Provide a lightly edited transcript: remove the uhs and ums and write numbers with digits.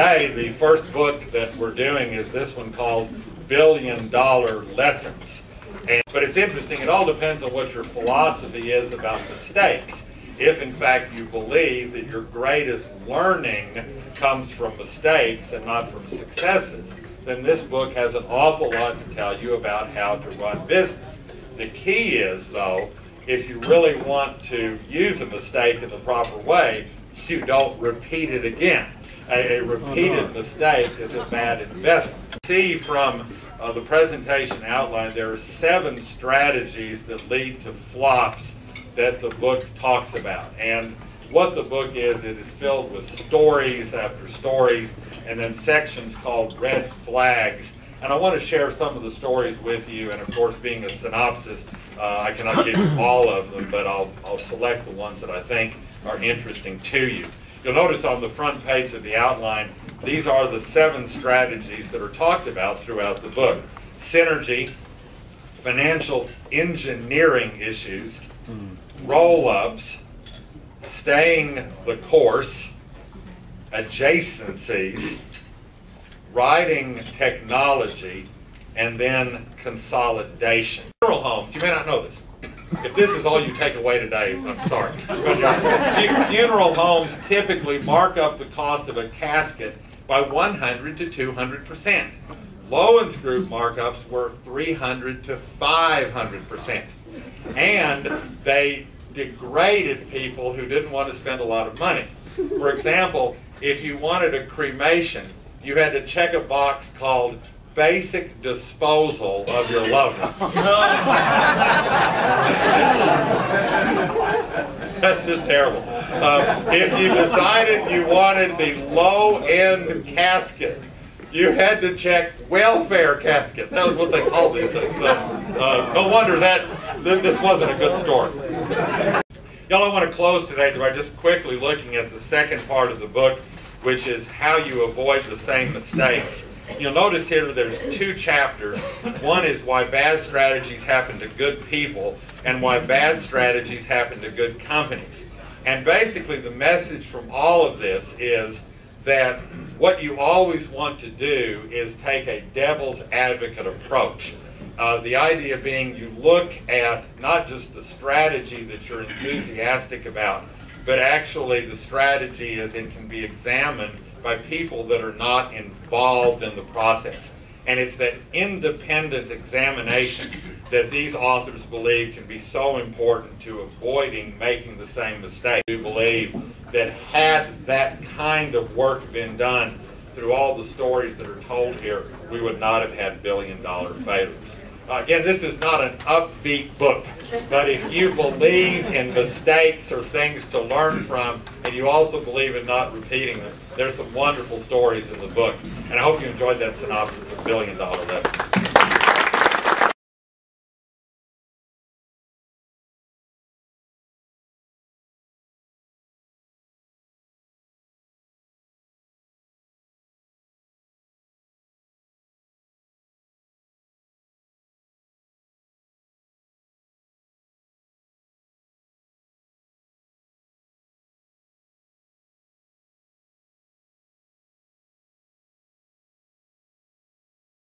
today, the first book that we're doing is this one called Billion-Dollar Lessons. But it's interesting, it all depends on what your philosophy is about mistakes. If in fact you believe that your greatest learning comes from mistakes and not from successes, then this book has an awful lot to tell you about how to run business. The key is, though, if you really want to use a mistake in the proper way, you don't repeat it again. A repeated mistake is a bad investment. See from the presentation outline, there are 7 strategies that lead to flops that the book talks about. And what the book is, it is filled with stories after stories, and then sections called red flags. And I want to share some of the stories with you, and of course, being a synopsis, I cannot give you all of them, but I'll select the ones that I think are interesting to you. You'll notice on the front page of the outline, these are the 7 strategies that are talked about throughout the book. Synergy, financial engineering issues, roll-ups, staying the course, adjacencies, writing technology, and then consolidation. Funeral homes, you may not know this. If this is all you take away today, I'm sorry. Funeral homes typically mark up the cost of a casket by 100 to 200%. Loewen's Group markups were 300 to 500%. And they degraded people who didn't want to spend a lot of money. For example, if you wanted a cremation, you had to check a box called basic disposal of your loved ones. That's just terrible. If you decided you wanted the low-end casket, you had to check welfare casket. That was what they called these things. So no wonder that this wasn't a good story. Y'all, I want to close today by just quickly looking at the second part of the book, which is how you avoid the same mistakes. You'll notice here there's 2 chapters. One is why bad strategies happen to good people and why bad strategies happen to good companies. And basically the message from all of this is that what you always want to do is take a devil's advocate approach. The idea being you look at not just the strategy that you're enthusiastic about, but actually the strategy as it can be examined by people that are not involved in the process. And it's that independent examination that these authors believe can be so important to avoiding making the same mistake. We believe that had that kind of work been done through all the stories that are told here, we would not have had billion-dollar failures. Again, this is not an upbeat book, but if you believe in mistakes or things to learn from, and you also believe in not repeating them, there's some wonderful stories in the book. And I hope you enjoyed that synopsis of Billion-Dollar Lessons.